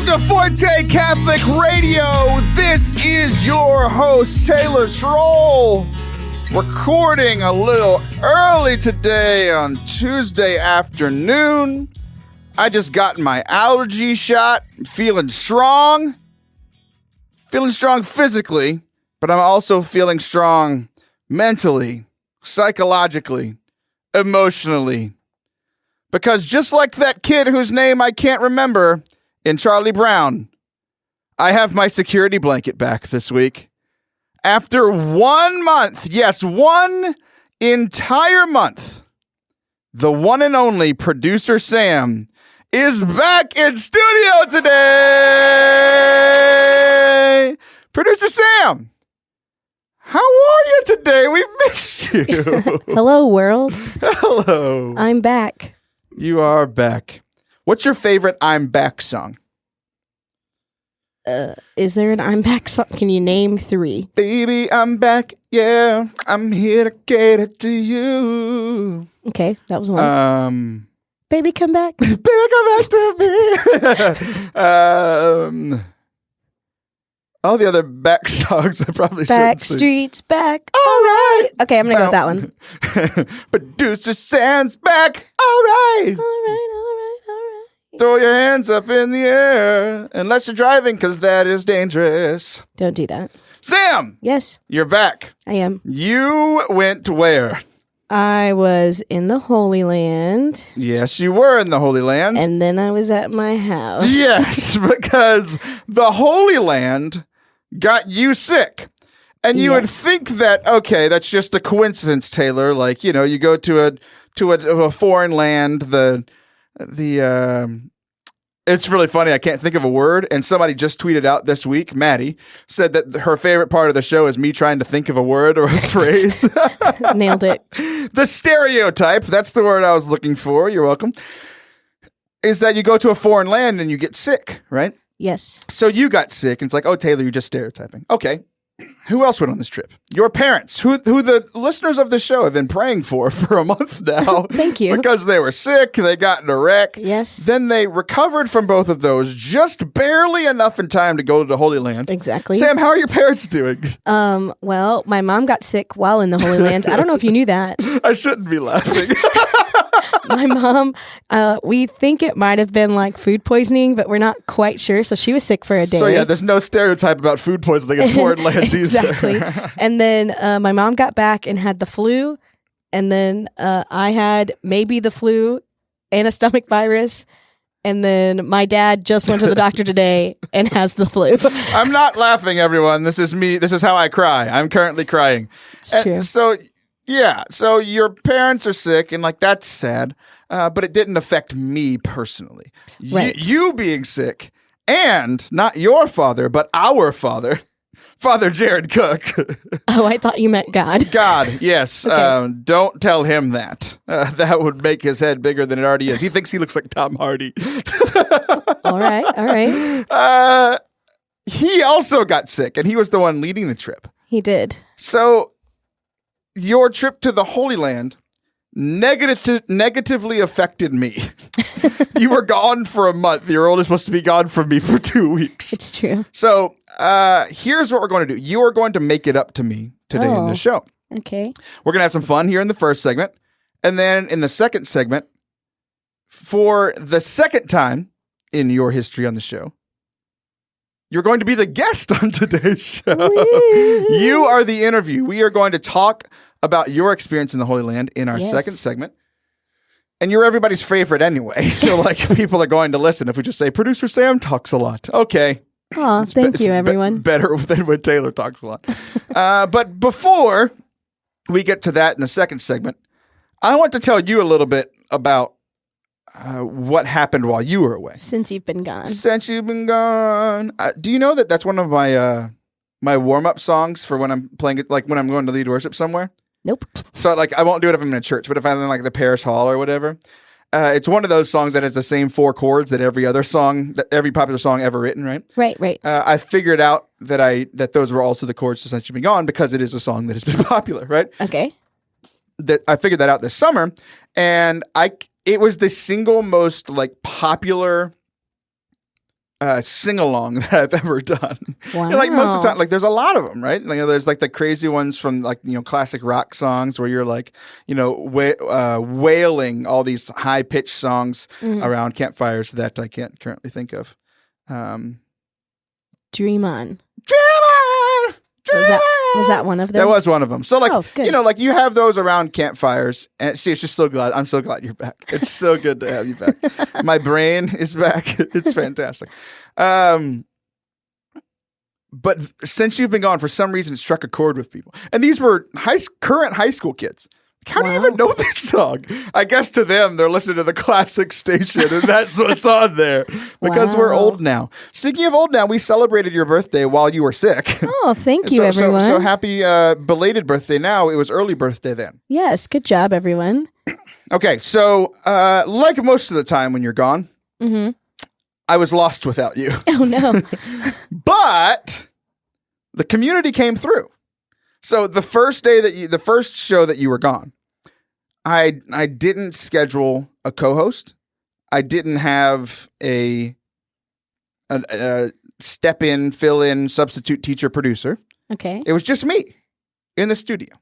Welcome to Forte Catholic Radio. This is your host, Taylor Schroll. Recording a little early today on Tuesday afternoon. I just got my allergy shot. I'm feeling strong. Feeling strong physically, but I'm also feeling strong mentally, psychologically, emotionally. Because just like that kid whose name I can't remember in Charlie Brown, I have my security blanket back this week. After 1 month, yes, 1 entire month, the one and only producer Sam is back in studio today. Producer Sam, how are you today? We missed you. Hello, world. Hello. I'm back. You are back. What's your favorite I'm Back song? Is there an I'm back song? Can you name 3? Baby, I'm back. Yeah, I'm here to cater to you. Okay, that was one. Baby, come back. Baby, come back to me. All the other back songs I probably Back shouldn't streets back. All right. Okay, I'm going to go with that one. Producer Sam's back. All right. All right. Throw your hands up in the air unless you're driving, because that is dangerous. Don't do that. Sam. Yes, You're back. I am. You went where? I was in the Holy Land, Yes, you were in the Holy Land. and then I was at my house. Yes, because the Holy Land got you sick. And you would Yes. think that, okay, that's just a coincidence, Taylor. Like, you know, you go to a foreign land, it's really funny. I can't think of a word. And somebody just tweeted out this week, Maddie, said that her favorite part of the show is me trying to think of a word or a phrase. Nailed it. The stereotype, that's the word I was looking for. You're welcome. Is that you go to a foreign land and you get sick, right? Yes. So you got sick, and it's like, oh, Taylor, you're just stereotyping. Okay. Who else went on this trip? Your parents, who the listeners of the show have been praying for a month now. Thank you. Because they were sick, they got in a wreck. Yes. Then they recovered from both of those just barely enough in time to go to the Holy Land. Exactly. Sam, how are your parents doing? Well, my mom got sick while in the Holy Land. I don't know if you knew that. I shouldn't be laughing. My mom, we think it might have been like food poisoning, but we're not quite sure. So she was sick for a day. So yeah, there's no stereotype about food poisoning in foreign lands exactly. either. And then my mom got back and had the flu. And then I had maybe the flu and a stomach virus. And then my dad just went to the doctor today and has the flu. I'm not laughing, everyone. This is me. This is how I cry. I'm currently crying. It's true. So, yeah. So your parents are sick, and like that's sad. But it didn't affect me personally. Right. You being sick, and not your father, but our father, Father Jared Cook. Oh, I thought you meant God. God, yes. Okay. Don't tell him that. That would make his head bigger than it already is. He thinks he looks like Tom Hardy. All right. He also got sick, and he was the one leading the trip. He did. So your trip to the Holy Land negatively affected me. You were gone for a month. You're only supposed to be gone from me for 2 weeks. It's true. So here's what we're going to do. You are going to make it up to me today in the show. Okay. We're going to have some fun here in the first segment. And then in the second segment, for the second time in your history on the show, you're going to be the guest on today's show. Woo. You are the interview. We are going to talk about your experience in the Holy Land in our second segment. And you're everybody's favorite anyway. So like people are going to listen if we just say, Producer Sam talks a lot. Okay. Oh, thank you, everyone. Better than when Taylor talks a lot. But before we get to that in the second segment, I want to tell you a little bit about what happened while you were away. Since you've been gone. Since you've been gone. Do you know that that's one of my my warm-up songs for when I'm playing it, like when I'm going to lead worship somewhere? Nope. So like I won't do it if I'm in a church, but if I'm in like the parish hall or whatever, it's one of those songs that has the same 4 chords that every other song, that every popular song ever written, right? Right. I figured out that those were also the chords to Since You've Been Gone because it is a song that has been popular, right? Okay. That I figured that out this summer, and it was the single most like popular sing-along that I've ever done. Wow. Like most of the time, like there's a lot of them, right? Like, there's like the crazy ones from like, classic rock songs where you're like, wailing all these high-pitched songs around campfires that I can't currently think of. Dream On. Dream on! Was that one of them? That was one of them. So like, good. like you have those around campfires, and see, it's just so glad. I'm so glad you're back. It's so good to have you back. My brain is back. It's fantastic. But since you've been gone, for some reason, it struck a chord with people, and these were current high school kids. How do you even know this song? I guess to them, they're listening to the classic station, and that's what's on there because we're old now. Speaking of old now, we celebrated your birthday while you were sick. Oh, thank you, everyone. So happy belated birthday now. It was early birthday then. Yes, good job, everyone. Okay, so like most of the time when you're gone, I was lost without you. Oh, no. But the community came through. So the first show that you were gone, I didn't schedule a co-host. I didn't have a step in, fill in, substitute teacher producer. Okay. It was just me in the studio,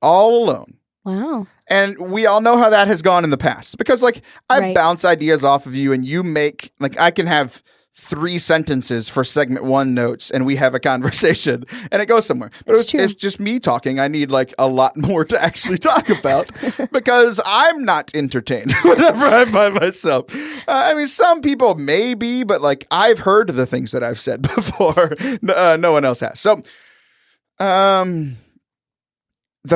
all alone. Wow. And we all know how that has gone in the past because like I bounce ideas off of you and you make like I can have 3 sentences for segment 1 notes and we have a conversation and it goes somewhere. But it's just me talking. I need like a lot more to actually talk about because I'm not entertained whenever I'm by myself. I mean, some people may be, but like I've heard the things that I've said before. No one else has. So the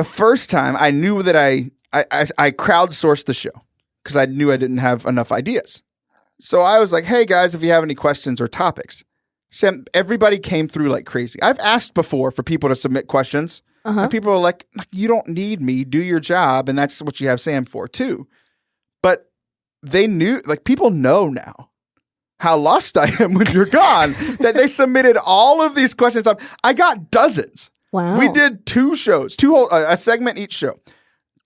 first time I knew that I crowdsourced the show because I knew I didn't have enough ideas. So I was like, hey, guys, if you have any questions or topics. Sam, everybody came through like crazy. I've asked before for people to submit questions. And people are like, you don't need me. Do your job. And that's what you have Sam for, too. But they knew, like, people know now how lost I am when you're gone, that they submitted all of these questions. I got dozens. Wow. We did 2 shows, a segment each show.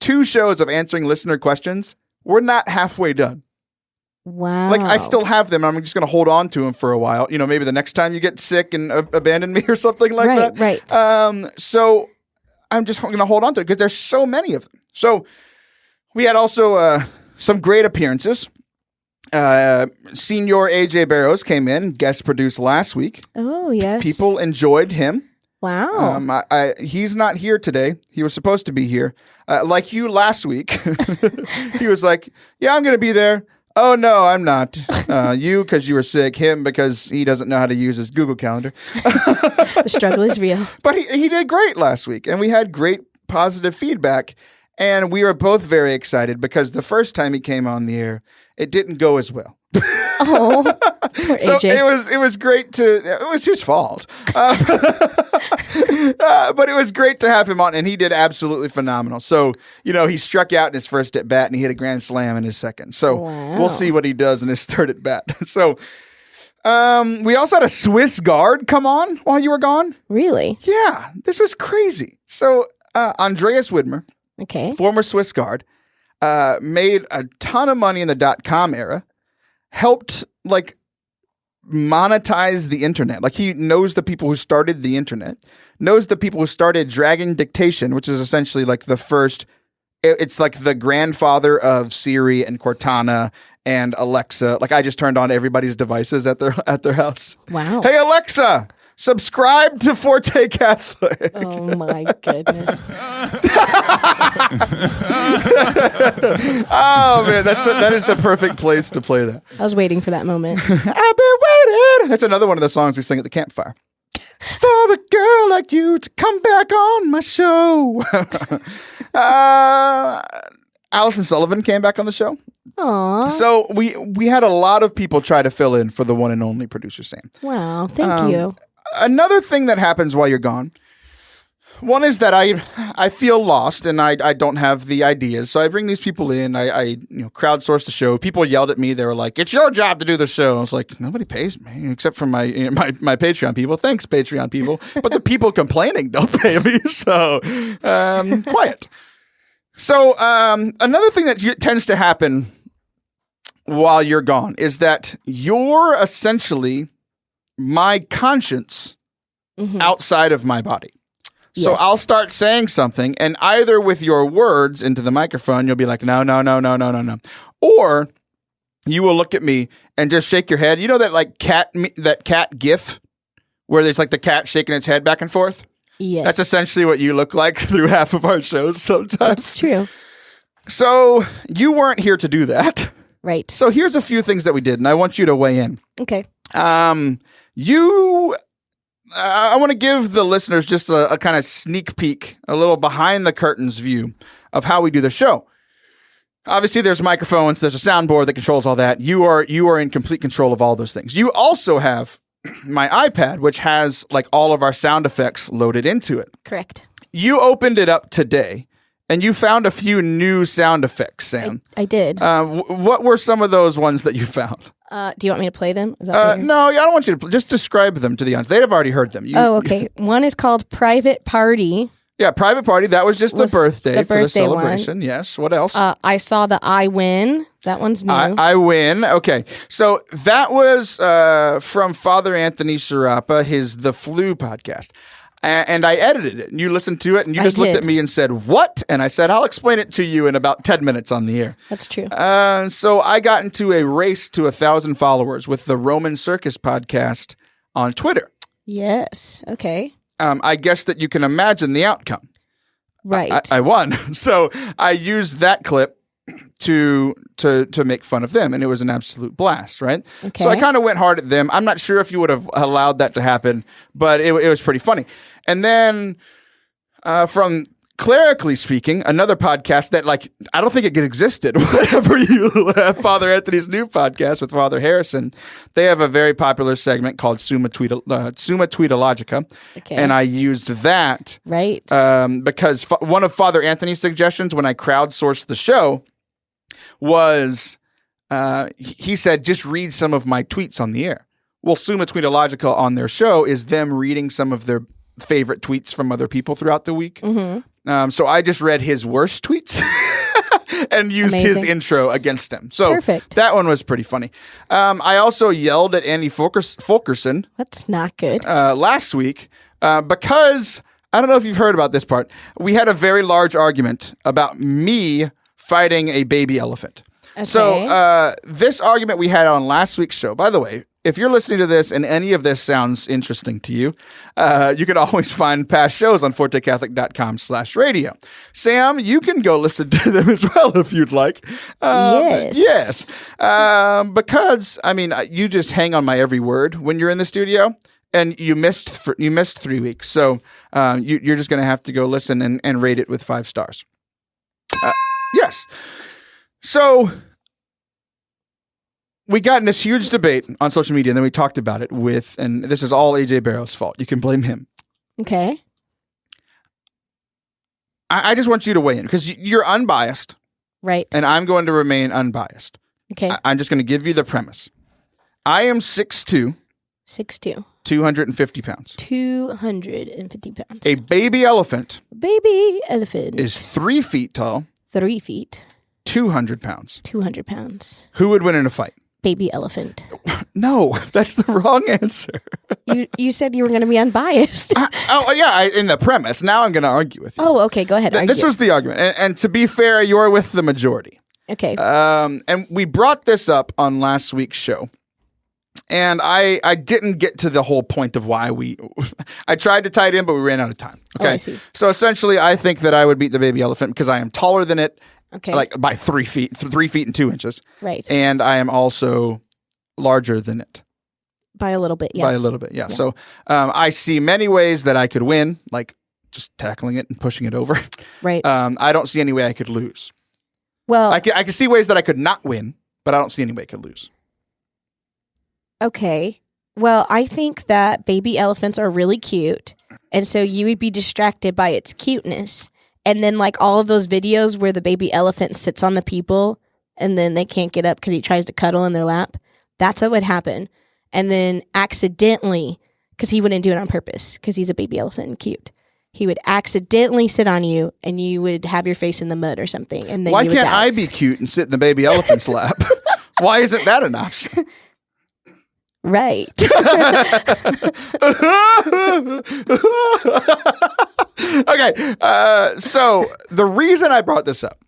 2 shows of answering listener questions. We're not halfway done. Wow. Like, I still have them. I'm just going to hold on to them for a while. Maybe the next time you get sick and abandon me or something like that. Right. So I'm just going to hold on to it because there's so many of them. So we had also some great appearances. Senior AJ Barrows came in, guest produced last week. Oh, yes. People enjoyed him. Wow. He's not here today. He was supposed to be here. Like you last week. He was like, yeah, I'm going to be there. Oh, no, I'm not. You, because you were sick. Him, because he doesn't know how to use his Google Calendar. The struggle is real. But he did great last week, and we had great positive feedback. And we were both very excited because the first time he came on the air, it didn't go as well. Oh, poor so AJ. it was great it was his fault. But it was great to have him on, and he did absolutely phenomenal. So, he struck out in his first at bat and he hit a grand slam in his second. So We'll see what he does in his third at bat. So we also had a Swiss guard come on while you were gone. Really? Yeah, this was crazy. So Andreas Widmer, okay, former Swiss guard, made a ton of money in the .com era. Helped like monetize the internet. Like he knows the people who started the internet, knows the people who started Dragon Dictation, which is essentially like the first, it's like the grandfather of Siri and Cortana and Alexa. Like I just turned on everybody's devices at their house. Wow. Hey Alexa, subscribe to Forte Catholic. Oh my goodness. Oh man, that is the perfect place to play that. I was waiting for that moment. I've been waiting. That's another one of the songs we sing at the campfire. For a girl like you to come back on my show. Allison Sullivan came back on the show. Aww. So we had a lot of people try to fill in for the one and only producer Sam. Wow, thank you. Another thing that happens while you're gone, one is that I feel lost and I don't have the ideas. So I bring these people in. I crowdsource the show. People yelled at me. They were like, "It's your job to do the show." I was like, "Nobody pays me except for my Patreon people." Thanks, Patreon people. But the people complaining don't pay me. So quiet. So another thing that tends to happen while you're gone is that you're essentially my conscience outside of my body. So Yes. I'll start saying something, and either with your words into the microphone, you'll be like, no. Or you will look at me and just shake your head. You know that cat gif where there's like the cat shaking its head back and forth? Yes. That's essentially what you look like through half of our shows sometimes. That's true. So you weren't here to do that. Right. So here's a few things that we did, and I want you to weigh in. Okay. I want to give the listeners just a kind of sneak peek, a little behind the curtains view of how we do the show. Obviously, there's microphones, there's a soundboard that controls all that. You are in complete control of all those things. You also have my iPad, which has like all of our sound effects loaded into it. Correct. You opened it up today, and you found a few new sound effects, Sam. I did. What were some of those ones that you found? Do you want me to play them? Is that better? No, I don't want you to. Just describe them to the audience. They'd have already heard them. Okay. One is called Private Party. Yeah, Private Party. That was just the birthday for the celebration. One. Yes. What else? I saw the I Win. That one's new. I Win. Okay. So that was from Father Anthony Serapa, the Flu podcast. And I edited it, and you listened to it, and you just looked at me and said, "What?" And I said, "I'll explain it to you in about 10 minutes on the air." That's true. So I got into a race to 1,000 followers with the Roman Circus podcast on Twitter. Yes. Okay. I guess that you can imagine the outcome. Right. I won. So I used that clip to make fun of them, and it was an absolute blast, right? Okay. So I kind of went hard at them. I'm not sure if you would have allowed that to happen, but it was pretty funny. And then from Clerically Speaking, another podcast that I don't think it existed whenever you have Father Anthony's new podcast with Father Harrison. They have a very popular segment called Summa Tweetologica. Okay. And I used that right. Because one of Father Anthony's suggestions when I crowdsourced the show was he said, just read some of my tweets on the air. Well, Summa Tweetologica on their show is them reading some of their favorite tweets from other people throughout the week. Mm-hmm. So I just read his worst tweets and used his intro against him. So perfect. That one was pretty funny. I also yelled at Andy Fulkerson. That's not good. Last week because, I don't know if you've heard about this part, we had a very large argument about me fighting a baby elephant. Okay. So this argument we had on last week's show, by the way, if you're listening to this and any of this sounds interesting to you, you can always find past shows on fortecatholic.com/radio. Sam, you can go listen to them as well if you'd like. Yes. Because, you just hang on my every word when you're in the studio, and you missed 3 weeks. So you're just going to have to go listen and rate it with 5 stars. Yes. So we got in this huge debate on social media, and then we talked about it and this is all AJ Barrow's fault. You can blame him. Okay. I just want you to weigh in because you're unbiased. Right. And I'm going to remain unbiased. Okay. I'm just going to give you the premise. I am 6'2". 6'2". 250 pounds. 250 pounds. A baby elephant. Is 3 feet tall. 3 feet. 200 pounds. 200 pounds. Who would win in a fight? Baby elephant. No, that's the wrong answer. You said you were going to be unbiased. In the premise. Now I'm going to argue with you. Oh, okay. Go ahead. This was the argument. And to be fair, you're with the majority. Okay. And we brought this up on last week's show. And I didn't get to the whole point of why I tried to tie it in, but we ran out of time. Okay. Oh, I see. So essentially, I think that I would beat the baby elephant because I am taller than it. Okay. Like by 3 feet, 3 feet and 2 inches. Right. And I am also larger than it. By a little bit, yeah. By a little bit, yeah. So I see many ways that I could win, like just tackling it and pushing it over. Right. I don't see any way I could lose. Well, I can see ways that I could not win, but I don't see any way I could lose. Okay. Well, I think that baby elephants are really cute. And so you would be distracted by its cuteness. And then all of those videos where the baby elephant sits on the people and then they can't get up because he tries to cuddle in their lap. That's what would happen. And then accidentally, because he wouldn't do it on purpose because he's a baby elephant and cute. He would accidentally sit on you and you would have your face in the mud or something. And then Why you would can't die. I be cute and sit in the baby elephant's lap? Why isn't that an option? Right. Okay. So the reason I brought this up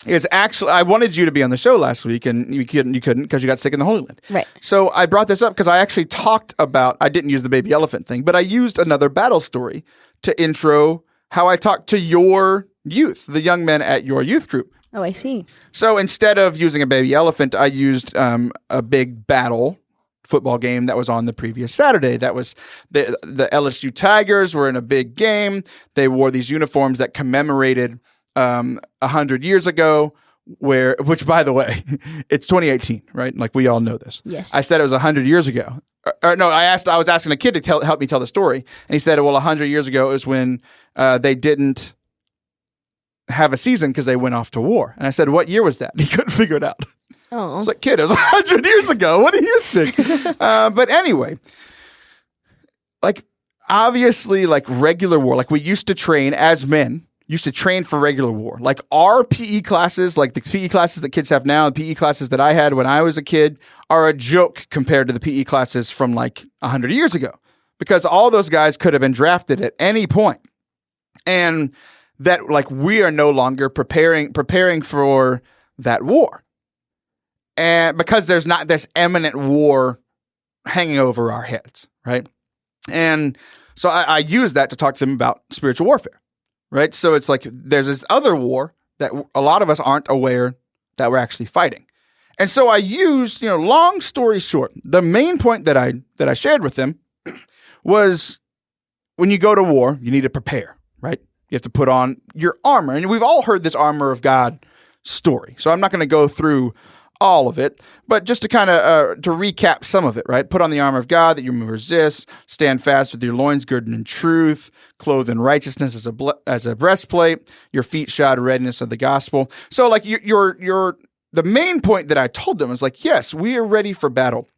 is actually I wanted you to be on the show last week, and you couldn't because you got sick in the Holy Land. Right. So I brought this up because I actually talked about, I didn't use the baby elephant thing, but I used another battle story to intro how I talked to your youth, the young men at your youth group. Oh, I see. So instead of using a baby elephant, I used a big battle football game that was on the previous Saturday. That was the LSU Tigers were in a big game. They wore these uniforms that commemorated 100 years ago, which by the way, it's 2018, right? Like we all know this. Yes. I said it was 100 years ago. No, I was asking a kid to help me tell the story, and he said, well, 100 years ago is when they didn't have a season because they went off to war. And I said, what year was that? And he couldn't figure it out. Oh. I was like, kid, it was 100 years ago. What do you think? But anyway, like obviously like regular war, like we used to train as men, used to train for regular war. Like our PE classes, like the PE classes that kids have now, the PE classes that I had when I was a kid are a joke compared to the PE classes from like 100 years ago, because all those guys could have been drafted at any point. And that like we are no longer preparing for that war. And because there's not this imminent war hanging over our heads, right? And so I use that to talk to them about spiritual warfare, right? So it's like there's this other war that a lot of us aren't aware that we're actually fighting. And so I used, long story short, the main point that I shared with them was when you go to war, you need to prepare, right? You have to put on your armor. And we've all heard this armor of God story. So I'm not going to go through all of it, but just to kind of to recap some of it, right? Put on the armor of God that you may resist, stand fast with your loins girded in truth, clothed in righteousness as a breastplate, your feet shod in readiness of the gospel. So like the main point that I told them is like, yes, we are ready for battle.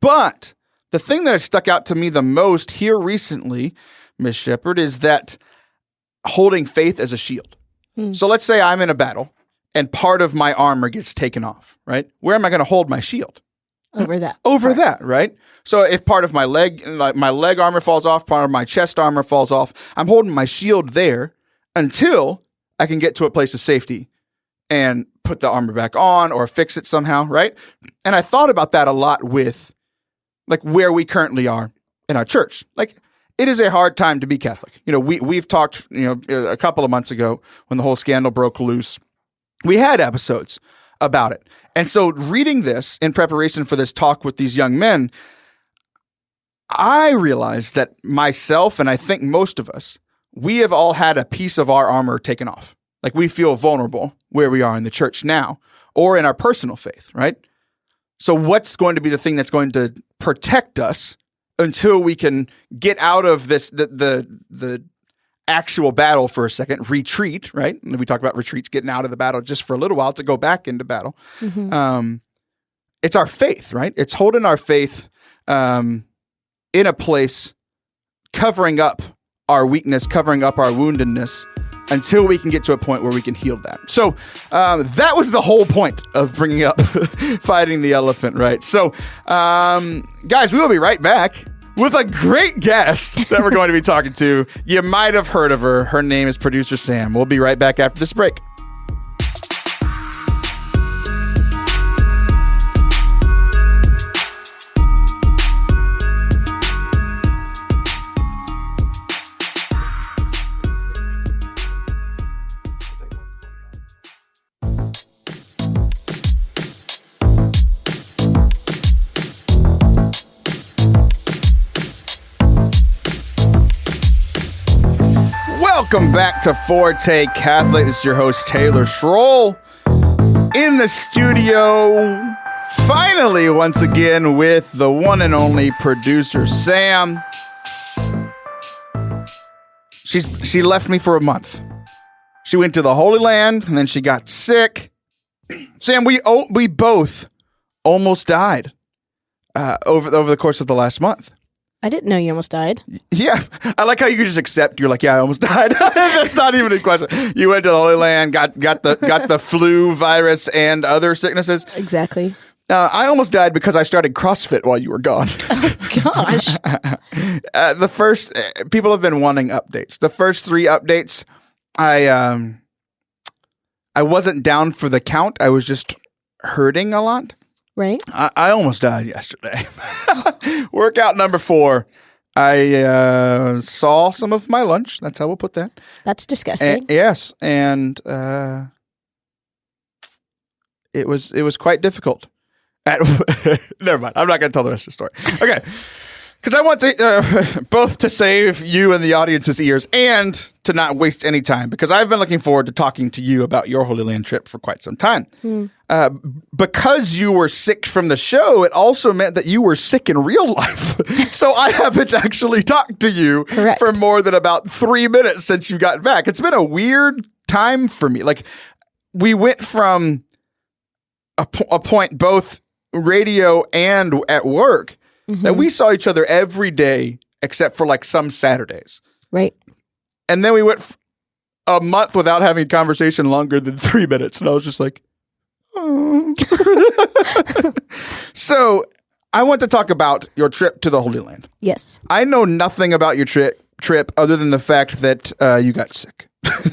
But the thing that stuck out to me the most here recently, Miss Shepherd, is that holding faith as a shield. So let's say I'm in a battle and part of my armor gets taken off, right? Where am I going to hold my shield? Over that. That, right? So if part of my leg armor falls off, part of my chest armor falls off, I'm holding my shield there until I can get to a place of safety and put the armor back on or fix it somehow, right? And I thought about that a lot with like where we currently are in our church. Like it is a hard time to be Catholic. We've talked, a couple of months ago when the whole scandal broke loose. We had episodes about it. And so reading this in preparation for this talk with these young men, I realized that myself, and I think most of us, we have all had a piece of our armor taken off. Like we feel vulnerable where we are in the church now or in our personal faith, right? So what's going to be the thing that's going to protect us until we can get out of this, the actual battle for a second, retreat, right? And we talk about retreats, getting out of the battle just for a little while to go back into battle. Mm-hmm. It's our faith, right? It's holding our faith in a place, covering up our weakness, covering up our woundedness until we can get to a point where we can heal that. So that was the whole point of bringing up fighting the elephant, right? So guys, we will be right back with a great guest that we're going to be talking to. You might have heard of her. Her name is Producer Sam. We'll be right back after this break. Welcome back to Forte Catholic. This is your host, Taylor Schroll, in the studio, finally, once again, with the one and only Producer Sam. She left me for a month. She went to the Holy Land, and then she got sick. Sam, we both almost died over the course of the last month. I didn't know you almost died. Yeah. I like how you just accept. You're like, yeah, I almost died. That's not even a question. You went to the Holy Land, got the flu virus and other sicknesses. Exactly. I almost died because I started CrossFit while you were gone. Oh, gosh. The first, people have been wanting updates. The first 3 updates, I wasn't down for the count. I was just hurting a lot. Right. I almost died yesterday. Workout number 4. I saw some of my lunch. That's how we'll put that. That's disgusting. Yes. And it was quite difficult. Never mind. I'm not going to tell the rest of the story. Okay. Because I want to both to save you and the audience's ears and to not waste any time, because I've been looking forward to talking to you about your Holy Land trip for quite some time. Because you were sick from the show, it also meant that you were sick in real life. So I haven't actually talked to you for more than about 3 minutes since you got back. It's been a weird time for me. Like, we went from a point, both radio and at work, that we saw each other every day except for like some Saturdays. Right. And then we went a month without having a conversation longer than 3 minutes. And I was just like, oh. So I want to talk about your trip to the Holy Land. Yes. I know nothing about your trip other than the fact that you got sick.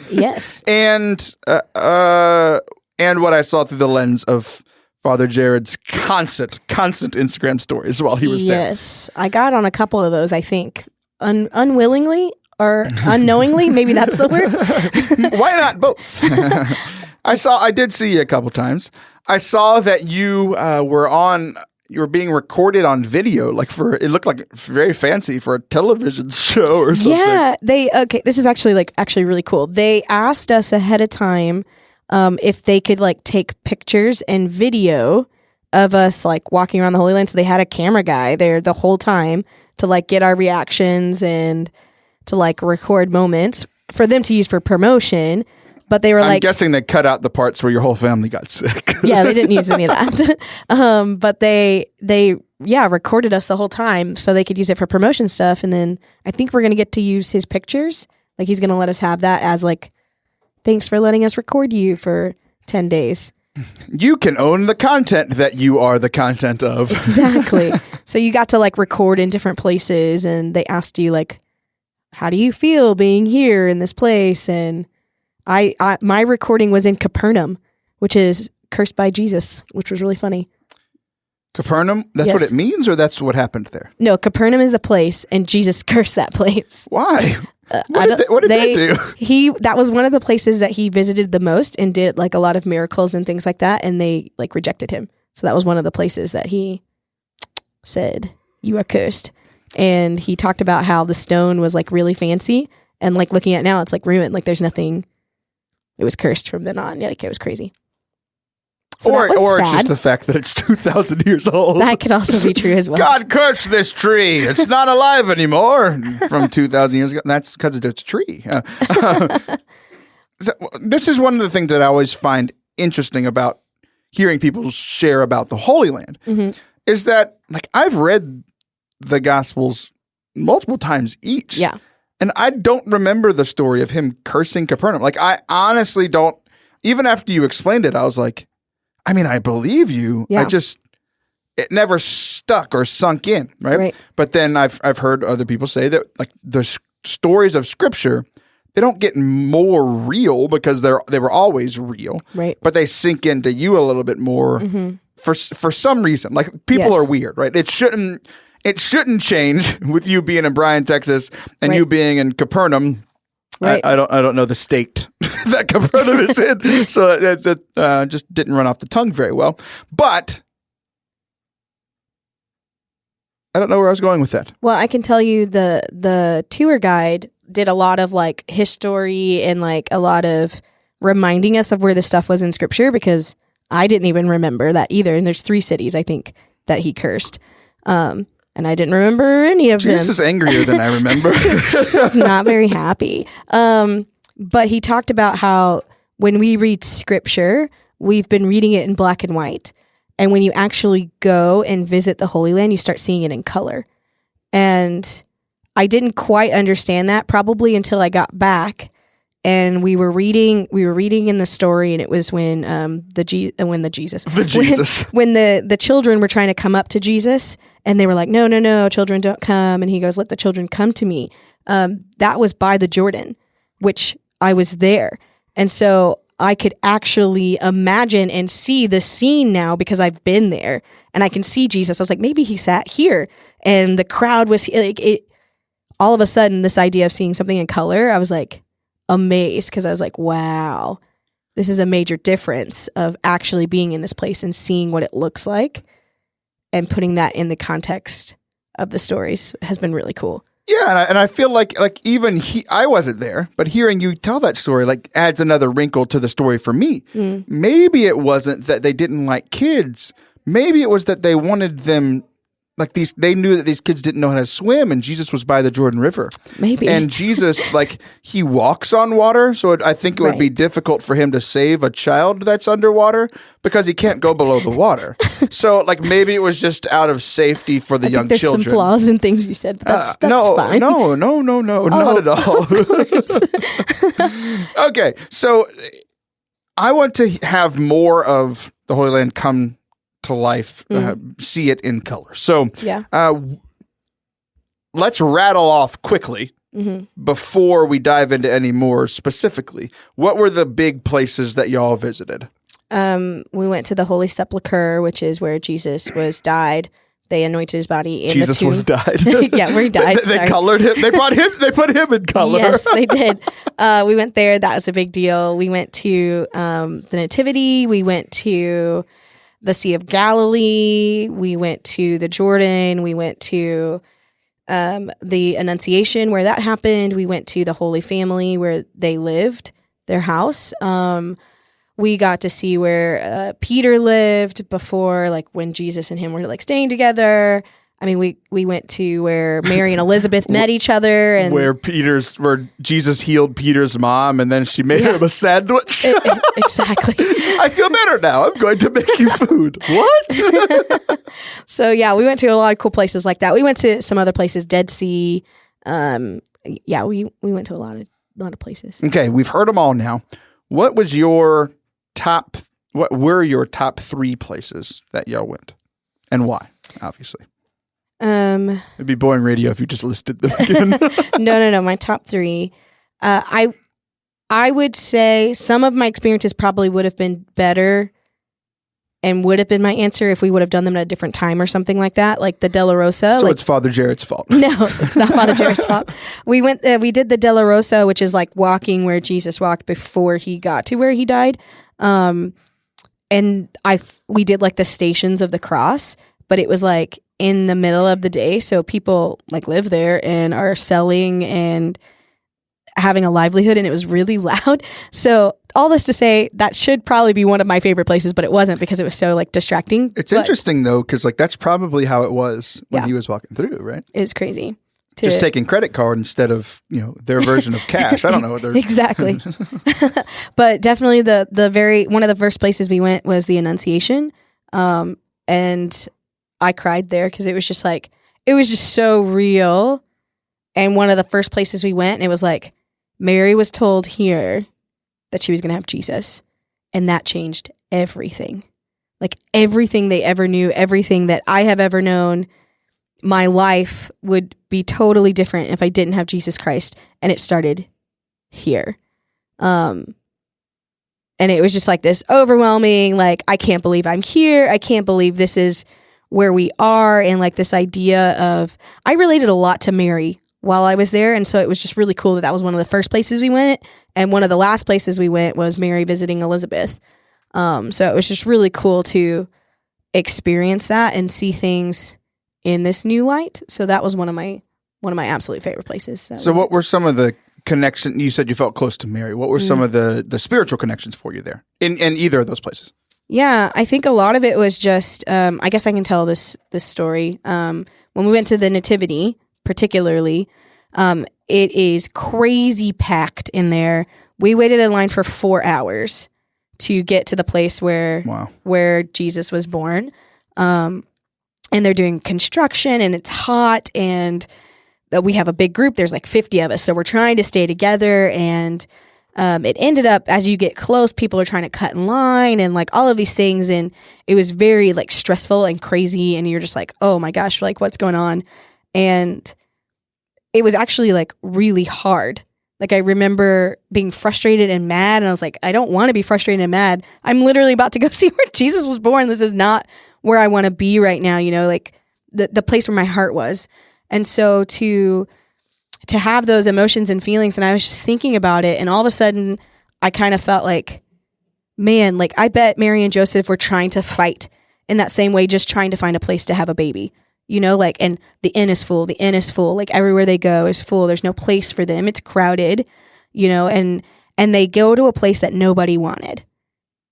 Yes. And what I saw through the lens of Father Jared's constant Instagram stories while he was there. Yes. I got on a couple of those, I think. Unwillingly or unknowingly. Maybe that's the word. Why not both? I did see you a couple times. I saw that you were being recorded on video, it looked like very fancy for a television show or something. Yeah. This is actually really cool. They asked us ahead of time if they could take pictures and video of us walking around the Holy Land. So they had a camera guy there the whole time to get our reactions and to record moments for them to use for promotion. But they were I'm guessing they cut out the parts where your whole family got sick. Yeah, they didn't use any of that. But they recorded us the whole time so they could use it for promotion stuff. And then I think we're going to get to use his pictures. He's going to let us have that as thanks for letting us record you for 10 days. You can own the content that you are the content of. Exactly. So you got to record in different places, and they asked you how do you feel being here in this place? And my recording was in Capernaum, which is cursed by Jesus, which was really funny. Capernaum? That's what it means, or that's what happened there? No, Capernaum is a place, and Jesus cursed that place. Why? What did they do? That was one of the places that he visited the most and did a lot of miracles and things like that, and they rejected him. So that was one of the places that he said, "You are cursed." And he talked about how the stone was really fancy, and looking at it now, it's ruined. There's nothing. It was cursed from then on. It was crazy. So or it's just the fact that it's 2,000 years old. That could also be true as well. God cursed this tree. It's not alive anymore from 2,000 years ago. That's because it's a tree. This is one of the things that I always find interesting about hearing people share about the Holy Land, is that I've read the Gospels multiple times each. Yeah. And I don't remember the story of him cursing Capernaum. I honestly don't. Even after you explained it, I was like, I believe you. Yeah. It never stuck or sunk in, right? But then I've heard other people say that the stories of Scripture, they don't get more real because they were always real, right? But they sink into you a little bit more for some reason. People are weird, right? It shouldn't change with you being in Bryan, Texas, and you being in Capernaum. Right. I don't know the state that Capernaum is in, so it just didn't run off the tongue very well. But I don't know where I was going with that. Well, I can tell you the tour guide did a lot of history and a lot of reminding us of where this stuff was in Scripture, because I didn't even remember that either. And there's 3 cities, I think, that he cursed. And I didn't remember any of them. Jesus is angrier than I remember. He's not very happy. But he talked about how when we read Scripture, we've been reading it in black and white. And when you actually go and visit the Holy Land, you start seeing it in color. And I didn't quite understand that probably until I got back. And we were reading in the story, and it was when the children were trying to come up to Jesus, and they were like, no, children don't come. And he goes, let the children come to me. That was by the Jordan, which I was there. And so I could actually imagine and see the scene now because I've been there, and I can see Jesus. I was like, maybe he sat here, and the crowd was like, it. All of a sudden, this idea of seeing something in color, I was like, amazed, because I was like, wow, this is a major difference of actually being in this place and seeing what it looks like and putting that in the context of the stories has been really cool. Yeah, and I feel like even I wasn't there, but hearing you tell that story like adds another wrinkle to the story for me. Maybe it wasn't that they didn't like kids. Maybe it was that they wanted them. Like they knew that these kids didn't know how to swim, and Jesus was by the Jordan River. Maybe. And Jesus, he walks on water, so I think it would be difficult for him to save a child that's underwater because he can't go below the water. So, maybe it was just out of safety for the young children. There's some flaws in things you said, but that's fine. No, not at all. Okay, so I want to have more of the Holy Land come to life, see it in color. So let's rattle off quickly before we dive into any more specifically. What were the big places that y'all visited? We went to the Holy Sepulchre, which is where Jesus was died. They anointed his body in Jesus the tomb. was died. Yeah, where he died. They colored him. They put him in color. Yes, they did. We went there. That was a big deal. We went to the Nativity. We went to the Sea of Galilee. We went to the Jordan. We went to the Annunciation, where that happened. We went to the Holy Family, where they lived, their house. We got to see where Peter lived before, when Jesus and him were staying together. I mean, we went to where Mary and Elizabeth met each other, and where Jesus healed Peter's mom, and then she made him a sandwich. Exactly. I feel better now. I'm going to make you food. What? So we went to a lot of cool places like that. We went to some other places, Dead Sea. We went to a lot of places. Okay, we've heard them all now. What were your top 3 places that y'all went, and why? Obviously. It'd be boring radio if you just listed them again. No. My top 3. I would say some of my experiences probably would have been better and would have been my answer if we would have done them at a different time or something like that, like the De La Rosa. So it's Father Jarrett's fault. No, it's not Father Jarrett's fault. We did the De La Rosa, which is walking where Jesus walked before he got to where he died. And we did the Stations of the Cross, but it was in the middle of the day, so people live there and are selling and having a livelihood, and it was really loud. So all this to say, that should probably be one of my favorite places, but it wasn't because it was so distracting. It's interesting though, because that's probably how it was when he was walking through, right? It's crazy. Just taking credit card instead of their version of cash. I don't know what they're exactly. But definitely one of the first places we went was the Annunciation, and I cried there because it was just it was just so real. And one of the first places we went, and it was Mary was told here that she was going to have Jesus. And that changed everything. Everything they ever knew, everything that I have ever known, my life would be totally different if I didn't have Jesus Christ. And it started here. And it was just this overwhelming, I can't believe I'm here. I can't believe this is where we are. And this idea of, I related a lot to Mary while I was there. And so it was just really cool that was one of the first places we went. And one of the last places we went was Mary visiting Elizabeth. So it was just really cool to experience that and see things in this new light. So that was one of my absolute favorite places. So what were some of the connections? You said you felt close to Mary. What were some of the spiritual connections for you there in either of those places? Yeah, I think a lot of it was just, I guess I can tell this story. When we went to the Nativity, particularly, it is crazy packed in there. We waited in line for 4 hours to get to the place where Jesus was born. and they're doing construction and it's hot, and we have a big group. There's like 50 of us. So we're trying to stay together, and it ended up, as you get close, people are trying to cut in line and like all of these things. And it was very like stressful and crazy. And you're just like, oh my gosh, like what's going on? And it was actually like really hard. Like I remember being frustrated and mad, and I was like, I don't want to be frustrated and mad. I'm literally about to go see where Jesus was born. This is not where I want to be right now, like the place where my heart was. And so to have those emotions and feelings, and I was just thinking about it, and all of a sudden I kind of felt like, man, like I bet Mary and Joseph were trying to fight in that same way, just trying to find a place to have a baby, like, and the inn is full, like everywhere they go is full. There's no place for them. It's crowded, and they go to a place that nobody wanted.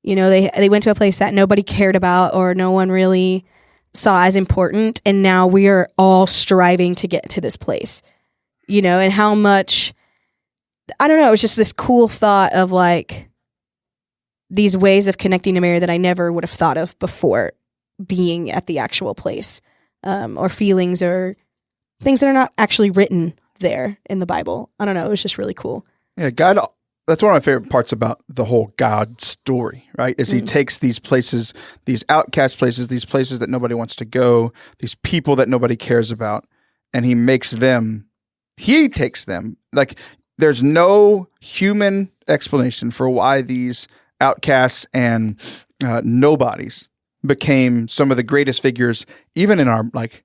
They went to a place that nobody cared about or no one really saw as important. And now we are all striving to get to this place, and how much, I don't know, it was just this cool thought of like these ways of connecting to Mary that I never would have thought of before being at the actual place, or feelings or things that are not actually written there in the Bible. I don't know. It was just really cool. Yeah, God, that's one of my favorite parts about the whole God story, right? Is he takes these places, these outcast places, these places that nobody wants to go, these people that nobody cares about, and he takes them, like there's no human explanation for why these outcasts and nobodies became some of the greatest figures, even in our like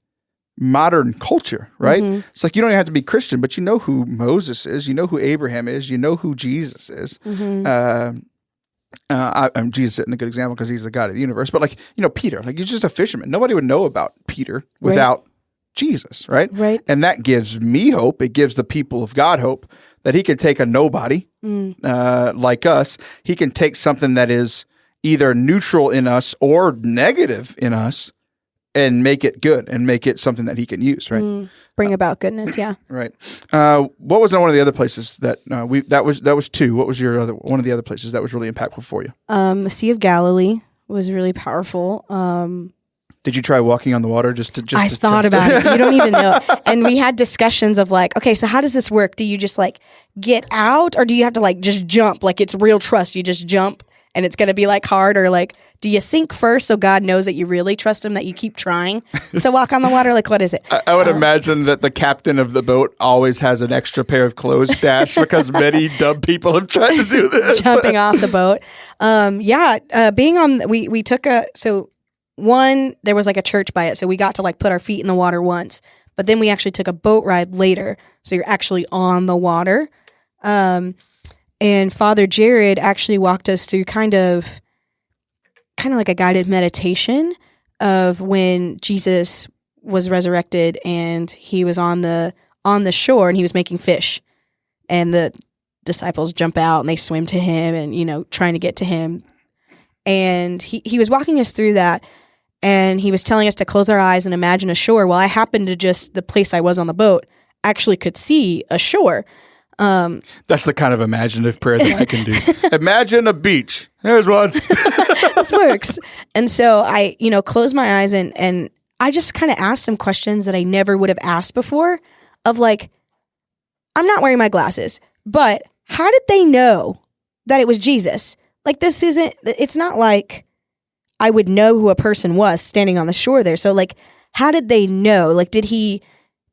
modern culture, right? Mm-hmm. It's like you don't even have to be Christian, but you know who Moses is, you know who Abraham is, you know who Jesus is. Mm-hmm. I'm Jesus isn't a good example because he's the God of the universe, but like Peter, like he's just a fisherman. Nobody would know about Peter without Jesus, right? Right. And that gives me hope. It gives the people of God hope that he can take a nobody like us. He can take something that is either neutral in us or negative in us and make it good and make it something that he can use, right? Bring about goodness, yeah. Right. What was one of the other places that that was two? What was one of the other places that was really impactful for you? The Sea of Galilee was really powerful. Did you try walking on the water I thought about it. You don't even know. And we had discussions of like, okay, so how does this work? Do you just like get out, or do you have to like just jump? Like it's real trust. You just jump and it's going to be like hard, or like, do you sink first so God knows that you really trust him, that you keep trying to walk on the water? Like, what is it? I would imagine that the captain of the boat always has an extra pair of clothes stashed because many dumb people have tried to do this. Jumping off the boat. Being on, we took there was like a church by it, so we got to like put our feet in the water once, but then we actually took a boat ride later, so you're actually on the water. And Father Jared actually walked us through kind of like a guided meditation of when Jesus was resurrected and he was on the shore and he was making fish, and the disciples jump out and they swim to him and trying to get to him, and he was walking us through that. And he was telling us to close our eyes and imagine a shore. Well, I happened to the place I was on the boat actually could see a shore. That's the kind of imaginative prayer that I can do. Imagine a beach. There's one. This works. And so I, closed my eyes and I just kind of asked some questions that I never would have asked before of like, I'm not wearing my glasses, but how did they know that it was Jesus? Like it's not like I would know who a person was standing on the shore there. So like, how did they know? Like, did he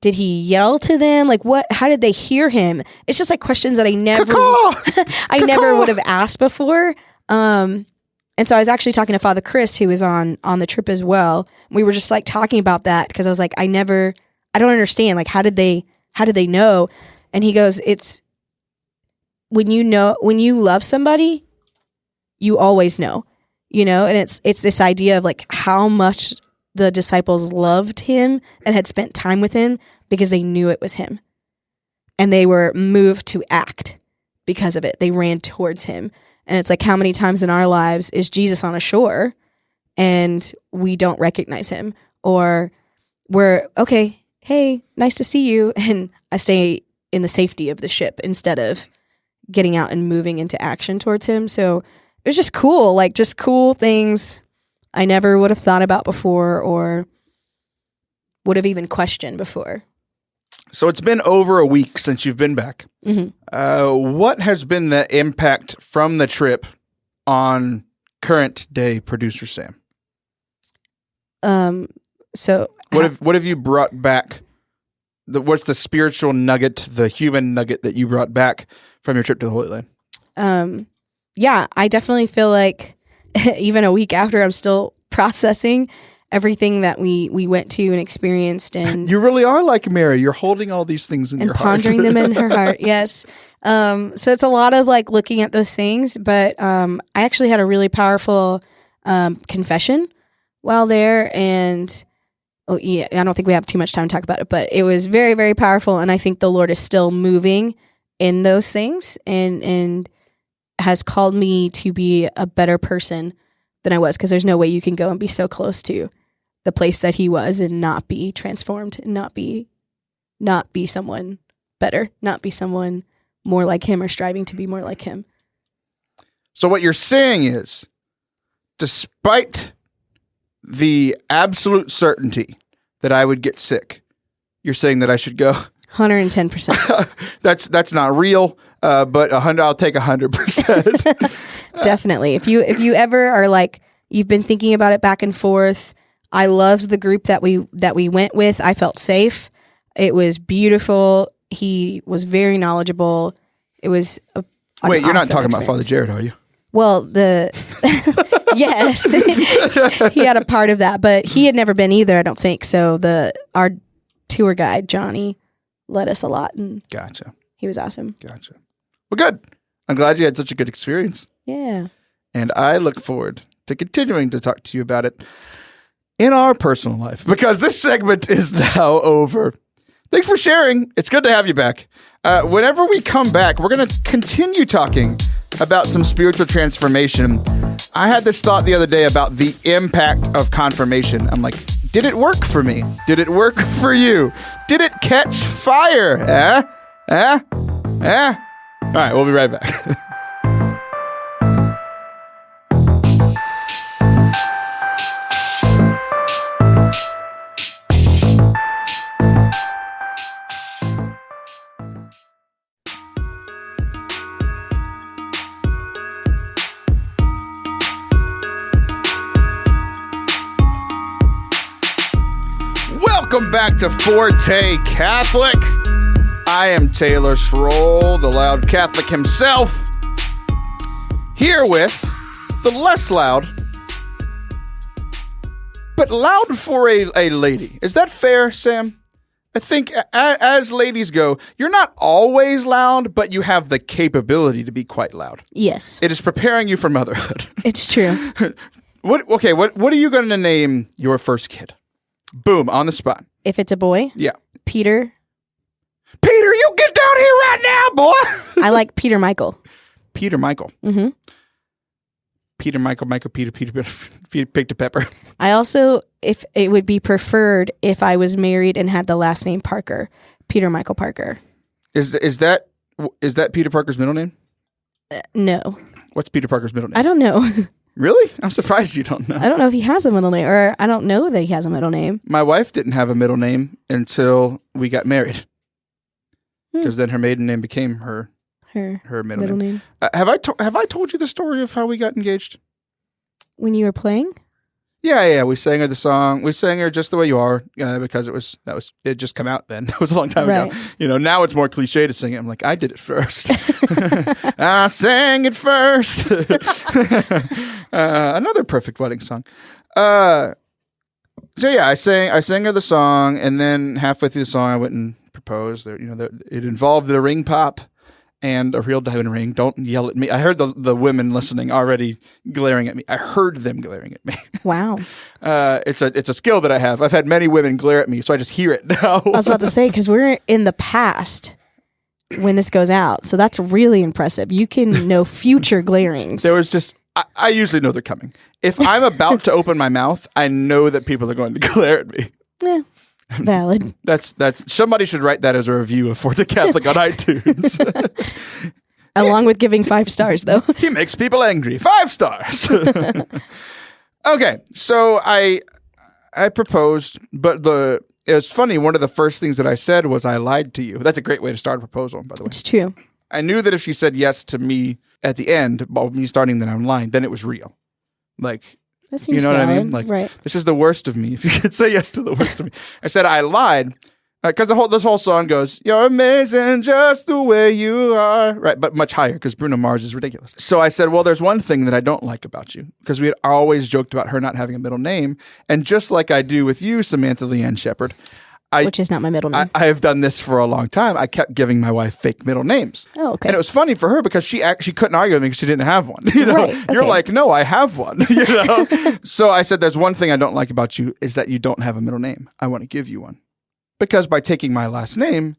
yell to them? Like how did they hear him? It's just like questions that I never would have asked before. And so I was actually talking to Father Chris, who was on the trip as well. We were just like talking about that because I was like, I don't understand. Like, how did they know? And he goes, it's when you love somebody, you always know. And it's this idea of like how much the disciples loved him and had spent time with him because they knew it was him. And they were moved to act because of it. They ran towards him. And it's like, how many times in our lives is Jesus on a shore and we don't recognize him? Or we're, okay, hey, nice to see you. And I stay in the safety of the ship instead of getting out and moving into action towards him. So it was just cool, like just cool things I never would have thought about before, or would have even questioned before. So it's been over a week since you've been back. Mm-hmm. What has been the impact from the trip on current day producer Sam? So what have you brought back? What's the spiritual nugget, the human nugget that you brought back from your trip to the Holy Land? Yeah, I definitely feel like even a week after, I'm still processing everything that we went to and experienced, and you really are like Mary. You're holding all these things in your heart and pondering them in her heart. Yes. So it's a lot of like looking at those things, but I actually had a really powerful confession while there, and I don't think we have too much time to talk about it, but it was very, very powerful, and I think the Lord is still moving in those things, and has called me to be a better person than I was, because there's no way you can go and be so close to the place that he was and not be transformed, and not be someone better, not be someone more like him or striving to be more like him. So what you're saying is, despite the absolute certainty that I would get sick, you're saying that I should go? 110%. That's not real, but I'll take 100%. Definitely. If you ever are like, you've been thinking about it back and forth, I loved the group that we went with. I felt safe. It was beautiful. He was very knowledgeable. It was Wait, you're not talking experience. about Father Jared, are you? Well, yes, he had a part of that, but he had never been either, I don't think. So our tour guide, Johnny, led us a lot, and Gotcha. He was awesome. Gotcha. Well, good. I'm glad you had such a good experience. Yeah. And I look forward to continuing to talk to you about it in our personal life, because this segment is now over. Thanks for sharing. It's good to have you back. Whenever we come back, we're going to continue talking about some spiritual transformation. I had this thought the other day about the impact of confirmation. I'm like, did it work for me? Did it work for you? Did it catch fire? All right, we'll be right back. Welcome back to Forte Catholic. I am Taylor Schroll, the loud Catholic himself, here with the less loud, but loud for a lady. Is that fair, Sam? I think as ladies go, you're not always loud, but you have the capability to be quite loud. Yes. It is preparing you for motherhood. It's true. What are you going to name your first kid? Boom, on the spot. If it's a boy, Yeah. Peter. Peter, you get down here right now, boy. I like Peter Michael. Peter Michael. Mm-hmm. Peter Michael, Peter picked a pepper. I also, if it would be preferred if I was married and had the last name Parker, Peter Michael Parker. Is that Peter Parker's middle name? No. What's Peter Parker's middle name? I don't know. Really? I'm surprised you don't know. I don't know if he has a middle name, or I don't know that he has a middle name. My wife didn't have a middle name until we got married, because then her maiden name became her middle name. Have I told you the story of how we got engaged? When you were playing? Yeah. We sang her the song. We sang her Just the Way You Are, because it just come out then. That was a long time ago. Now it's more cliche to sing it. I'm like, I did it first. I sang it first. Another perfect wedding song. I sang her the song, and then halfway through the song, I went and proposed. It involved the ring pop and a real diamond ring. Don't yell at me. I heard the women listening already glaring at me. I heard them glaring at me. Wow. It's a skill that I have. I've had many women glare at me, so I just hear it now. I was about to say, because we're in the past when this goes out, so that's really impressive. You can know future glarings. There was just, I usually know they're coming. If I'm about to open my mouth, I know that people are going to glare at me. Yeah. Valid. That's somebody should write that as a review of Forte Catholic on iTunes. Along with giving 5 stars, though. He makes people angry. 5 stars. Okay, so I proposed, but it was funny. One of the first things that I said was, I lied to you. That's a great way to start a proposal, by the way. It's true. I knew that if she said yes to me at the end, about me starting that I'm lying, then it was real. Like, That seems you know valid. what I mean? Like, right. this is the worst of me. If you could say yes to the worst of me. I said, I lied. Because this whole song goes, you're amazing just the way you are. Right, but much higher because Bruno Mars is ridiculous. So I said, well, there's one thing that I don't like about you. Because we had always joked about her not having a middle name. And just like I do with you, Samantha Leanne Shepard. Which is not my middle name. I have done this for a long time. I kept giving my wife fake middle names. Oh, okay. And it was funny for her because she couldn't argue with me because she didn't have one. You know? Right, You're okay. like, no, I have one. You know? So I said, there's one thing I don't like about you is that you don't have a middle name. I want to give you one. Because by taking my last name,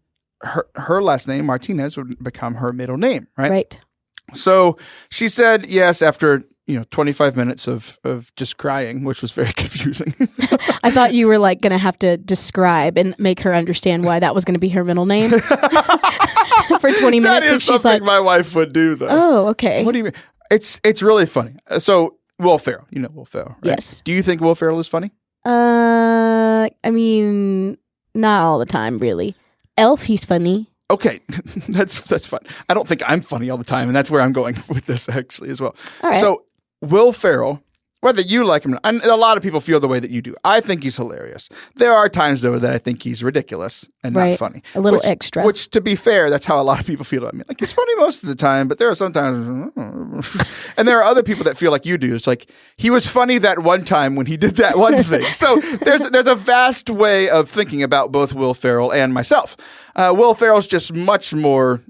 her last name, Martinez, would become her middle name, right? Right. So she said yes after 25 minutes of just crying, which was very confusing. I thought you were like going to have to describe and make her understand why that was going to be her middle name for 20 minutes. That is and she's something like, my wife would do, though. oh, okay. What do you mean? It's really funny. So Will Ferrell, you know Will Ferrell, right? Yes. Do you think Will Ferrell is funny? I mean, not all the time, really. Elf, he's funny. Okay, that's fun. I don't think I'm funny all the time, and that's where I'm going with this actually as well. All right. So Will Ferrell, whether you like him, and a lot of people feel the way that you do. I think he's hilarious. There are times though that I think he's ridiculous and not funny. A little extra. Which, to be fair, that's how a lot of people feel about me. Like, he's funny most of the time, but there are sometimes, and there are other people that feel like you do. It's like, he was funny that one time when he did that one thing. So there's a vast way of thinking about both Will Ferrell and myself. Will Ferrell's just much more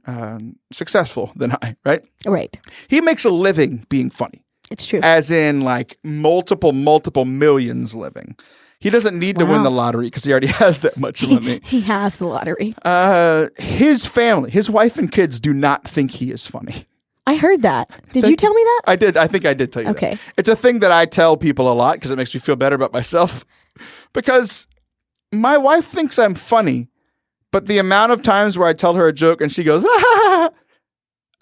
successful than I, right? Right. He makes a living being funny. It's true. As in, like, multiple millions living. He doesn't need to win the lottery because he already has that much money. He has the lottery. His family, his wife and kids do not think he is funny. I heard that. Did you tell me that? I did. I think I did tell you that. Okay. It's a thing that I tell people a lot because it makes me feel better about myself. Because my wife thinks I'm funny, but the amount of times where I tell her a joke and she goes, I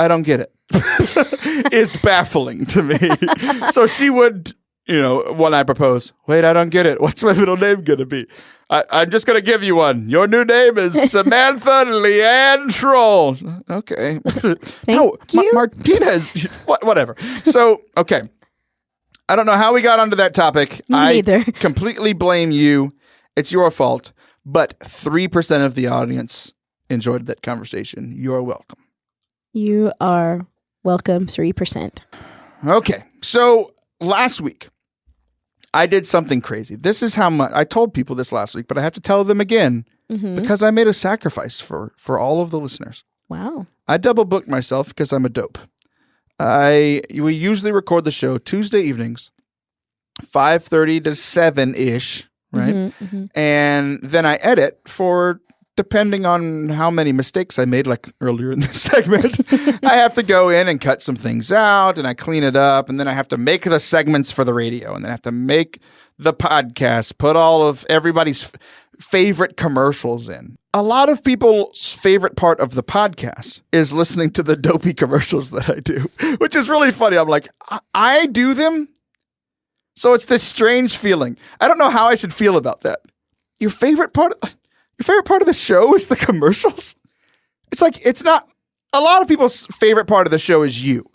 don't get it, is baffling to me. So she would, when I propose, wait, I don't get it. What's my middle name going to be? I'm just going to give you one. Your new name is Samantha Leanne Schroll. Okay. Thank you. Martinez. Whatever. So, okay. I don't know how we got onto that topic. Me neither. I completely blame you. It's your fault. But 3% of the audience enjoyed that conversation. You're welcome. You are welcome, 3%. Okay. So last week, I did something crazy. This is how much I told people this last week, but I have to tell them again because I made a sacrifice for all of the listeners. Wow. I double booked myself because I'm a dope. We usually record the show Tuesday evenings, 5:30 to 7-ish, right? And then I edit for, depending on how many mistakes I made, like earlier in this segment, I have to go in and cut some things out, and I clean it up, and then I have to make the segments for the radio, and then I have to make the podcast, put all of everybody's favorite commercials in. A lot of people's favorite part of the podcast is listening to the dopey commercials that I do, which is really funny. I'm like, I do them? So it's this strange feeling. I don't know how I should feel about that. Your favorite part of the show is the commercials? It's like, it's not, a lot of people's favorite part of the show is you,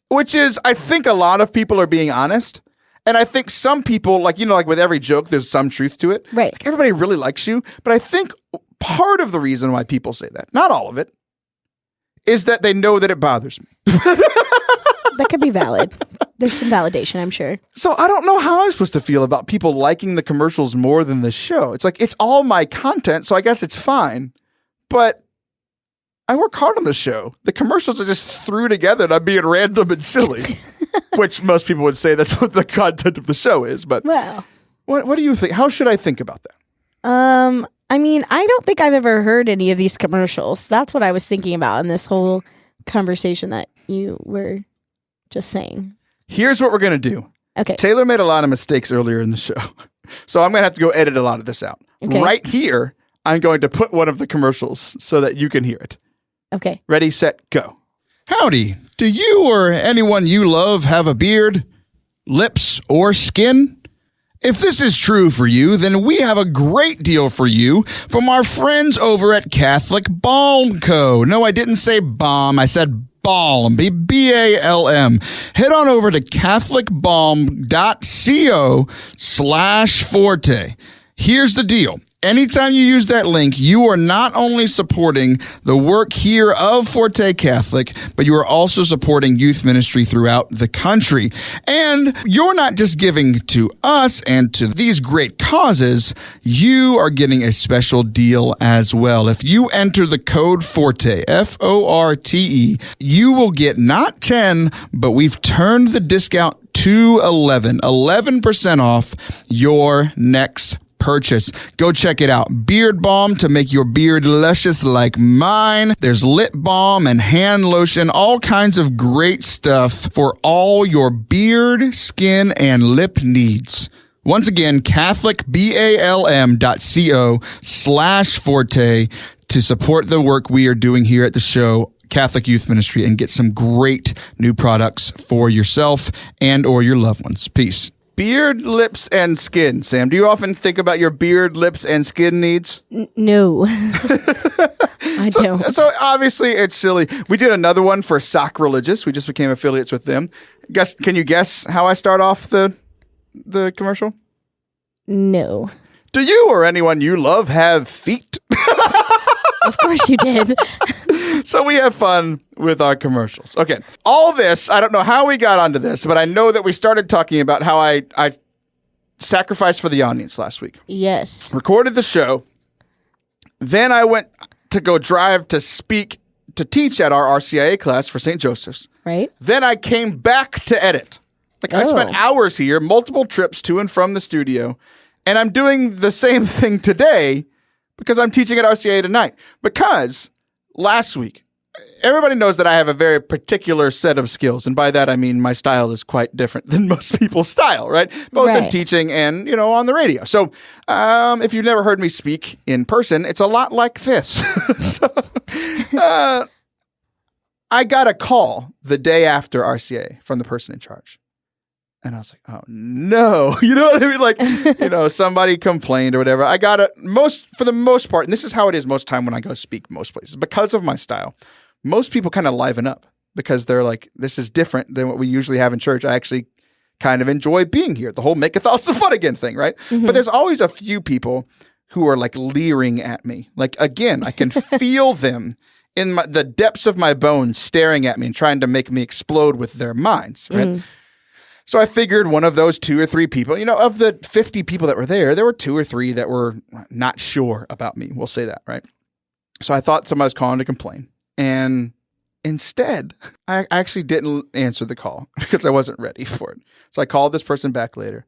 which is, I think a lot of people are being honest. And I think some people, like with every joke, there's some truth to it. Right. Like, everybody really likes you. But I think part of the reason why people say that, not all of it, is that they know that it bothers me. That could be valid. There's some validation, I'm sure. So I don't know how I'm supposed to feel about people liking the commercials more than the show. It's like, it's all my content, so I guess it's fine. But I work hard on the show. The commercials are just threw together and I'm being random and silly, which most people would say that's what the content of the show is. But well, what do you think? How should I think about that? I mean, I don't think I've ever heard any of these commercials. That's what I was thinking about in this whole conversation that you were just saying. Here's what we're going to do. Okay. Taylor made a lot of mistakes earlier in the show. So I'm going to have to go edit a lot of this out. Okay. Right here, I'm going to put one of the commercials so that you can hear it. Okay. Ready, set, go. Howdy. Do you or anyone you love have a beard, lips, or skin? If this is true for you, then we have a great deal for you from our friends over at Catholic Balm Co. No, I didn't say bomb. I said Balm, B-A-L-M. Head on over to catholicbalm.co/forte. Here's the deal. Anytime you use that link, you are not only supporting the work here of Forte Catholic, but you are also supporting youth ministry throughout the country. And you're not just giving to us and to these great causes, you are getting a special deal as well. If you enter the code FORTE, F-O-R-T-E, you will get not 10, but we've turned the discount to 11% off your next purchase. Go check it out. Beard balm to make your beard luscious like mine. There's lip balm and hand lotion, all kinds of great stuff for all your beard, skin, and lip needs. Once again, catholicbalm.co/forte to support the work we are doing here at the show, Catholic Youth Ministry, and get some great new products for yourself and or your loved ones. Peace. Beard, lips, and skin. Sam, do you often think about your beard, lips, and skin needs? No, I don't. So obviously it's silly. We did another one for Sacrilegious. We just became affiliates with them. Can you guess how I start off the commercial? No. Do you or anyone you love have feet? Of course you did. So we have fun with our commercials. Okay. All this, I don't know how we got onto this, but I know that we started talking about how I sacrificed for the audience last week. Yes. Recorded the show. Then I went to go drive to teach at our RCIA class for St. Joseph's. Right. Then I came back to edit. I spent hours here, multiple trips to and from the studio, and I'm doing the same thing today because I'm teaching at RCIA tonight. Because last week, everybody knows that I have a very particular set of skills. And by that, I mean my style is quite different than most people's style, right? Both in teaching and, on the radio. So if you've never heard me speak in person, it's a lot like this. I got a call the day after RCA from the person in charge. And I was like, oh, no. You know what I mean? Like, somebody complained or whatever. I got for the most part, and this is how it is most time when I go speak most places, because of my style, most people kind of liven up because they're like, this is different than what we usually have in church. I actually kind of enjoy being here. The whole make Catholicism fun again thing, right? Mm-hmm. But there's always a few people who are like leering at me. Like, again, I can feel them in the depths of my bones staring at me and trying to make me explode with their minds, right? Mm. So I figured one of those 2 or 3 people, of the 50 people that were there were 2 or 3 that were not sure about me. We'll say that, right? So I thought somebody was calling to complain. And instead, I actually didn't answer the call because I wasn't ready for it. So I called this person back later.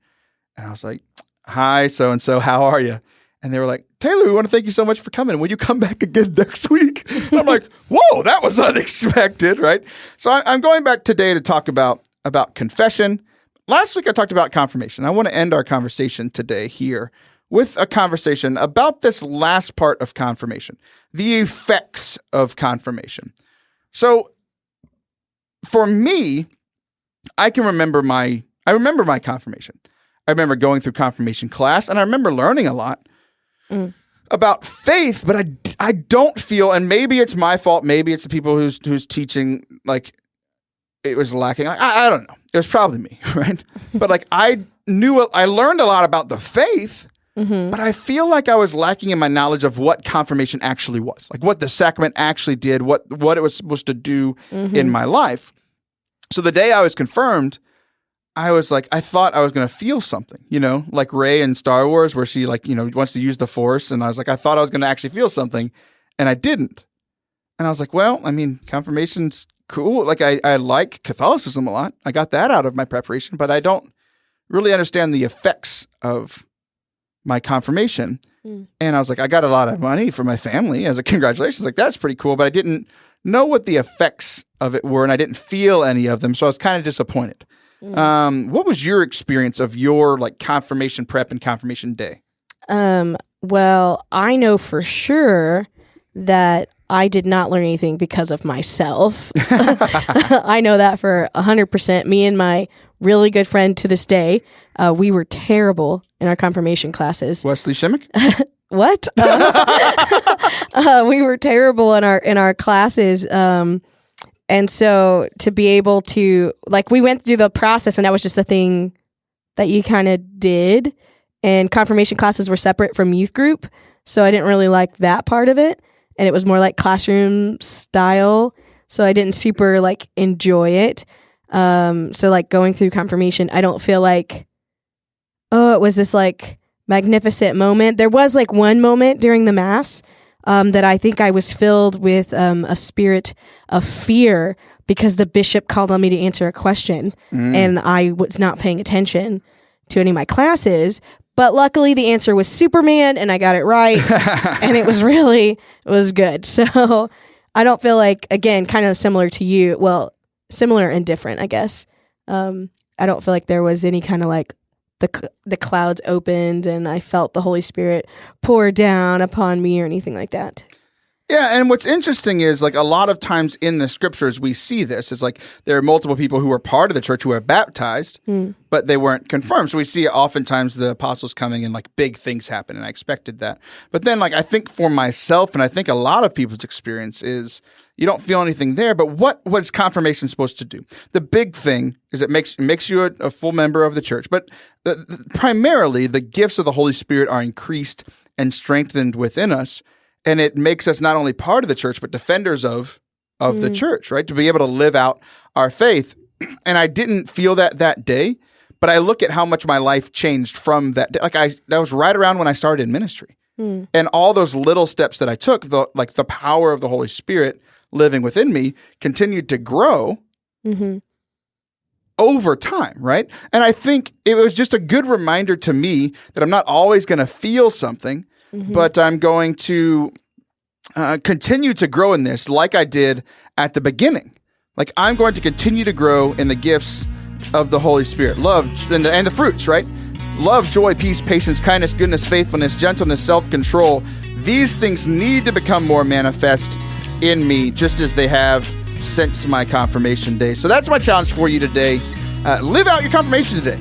And I was like, hi, so-and-so, how are you? And they were like, Taylor, we want to thank you so much for coming. Will you come back again next week? I'm like, whoa, that was unexpected, right? So I'm going back today to talk about confession. Last week I talked about confirmation. I want to end our conversation today here with a conversation about this last part of confirmation, the effects of confirmation. So for me, I remember my confirmation. I remember going through confirmation class, and I remember learning a lot about faith, but I don't feel, and maybe it's my fault, maybe it's the people who's teaching, like, it was lacking. I don't know. It was probably me, right? But I learned a lot about the faith, but I feel like I was lacking in my knowledge of what confirmation actually was, like what the sacrament actually did, what it was supposed to do in my life. So the day I was confirmed, I was like, I thought I was going to feel something, like Rey in Star Wars, where she wants to use the Force. And I was like, I thought I was going to actually feel something, and I didn't. And I was like, well, I mean, confirmation's cool. Like I like Catholicism a lot. I got that out of my preparation, but I don't really understand the effects of my confirmation. And I was like, I got a lot of money for my family as a congratulations. Like, that's pretty cool. But I didn't know what the effects of it were, and I didn't feel any of them. So I was kind of disappointed. What was your experience of your confirmation prep and confirmation day? Well, I know for sure that I did not learn anything because of myself. I know that for 100%. Me and my really good friend to this day. We were terrible in our confirmation classes. Wesley Shimmick? What? We were terrible in our classes. And so to be able to, like, we went through the process and that was just a thing that you kind of did. And confirmation classes were separate from youth group. So I didn't really like that part of it. And it was more like classroom style. So I didn't super like enjoy it. So like going through confirmation, I don't feel like, oh, it was this like magnificent moment. There was like one moment during the mass that I think I was filled with a spirit of fear because the bishop called on me to answer a question and I was not paying attention to any of my classes. But luckily the answer was Superman and I got it right. And it was good. So I don't feel like, again, kind of similar to you. Well, similar and different, I guess. I don't feel like there was any kind of like the clouds opened and I felt the Holy Spirit pour down upon me or anything like that. Yeah, and what's interesting is like a lot of times in the scriptures we see this. It's like there are multiple people who were part of the church who were baptized, but they weren't confirmed. So we see oftentimes the apostles coming and like big things happen, and I expected that. But then like I think for myself, and I think a lot of people's experience is you don't feel anything there, but what was confirmation supposed to do? The big thing is it makes you a full member of the church, but primarily the gifts of the Holy Spirit are increased and strengthened within us. And it makes us not only part of the church, but defenders of the church, right? To be able to live out our faith. And I didn't feel that day, but I look at how much my life changed from that day. Like that was right around when I started in ministry. And all those little steps that I took, the power of the Holy Spirit living within me continued to grow over time, right? And I think it was just a good reminder to me that I'm not always going to feel something, but I'm going to continue to grow in this like I did at the beginning. Like I'm going to continue to grow in the gifts of the Holy Spirit. Love and the fruits, right? Love, joy, peace, patience, kindness, goodness, faithfulness, gentleness, self-control. These things need to become more manifest in me just as they have since my confirmation day. So that's my challenge for you today. Live out your confirmation today.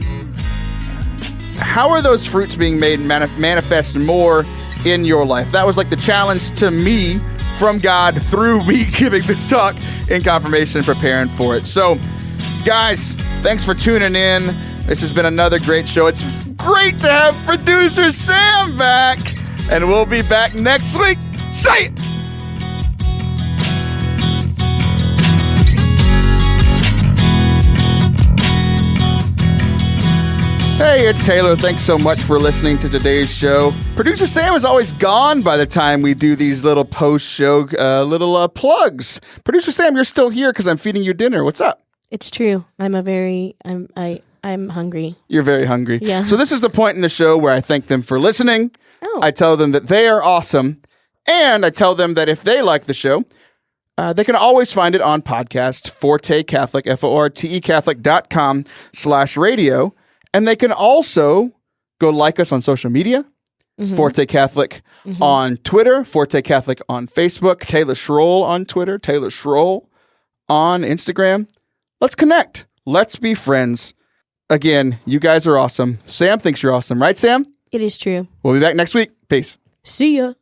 How are those fruits being made manifest more in your life? That was like the challenge to me from God through me giving this talk in confirmation and preparing for it. So, guys, thanks for tuning in. This has been another great show. It's great to have producer Sam back, and we'll be back next week. Say it! Hey, it's Taylor. Thanks so much for listening to today's show. Producer Sam is always gone by the time we do these little post-show plugs. Producer Sam, you're still here because I'm feeding you dinner. What's up? It's true. I'm hungry. You're very hungry. Yeah. So this is the point in the show where I thank them for listening. Oh. I tell them that they are awesome. And I tell them that if they like the show, they can always find it on podcast, Forte Catholic, Forte Catholic.com/radio. And they can also go like us on social media, Forte Catholic on Twitter, Forte Catholic on Facebook, Taylor Schroll on Twitter, Taylor Schroll on Instagram. Let's connect. Let's be friends. Again, you guys are awesome. Sam thinks you're awesome, right, Sam? It is true. We'll be back next week. Peace. See ya.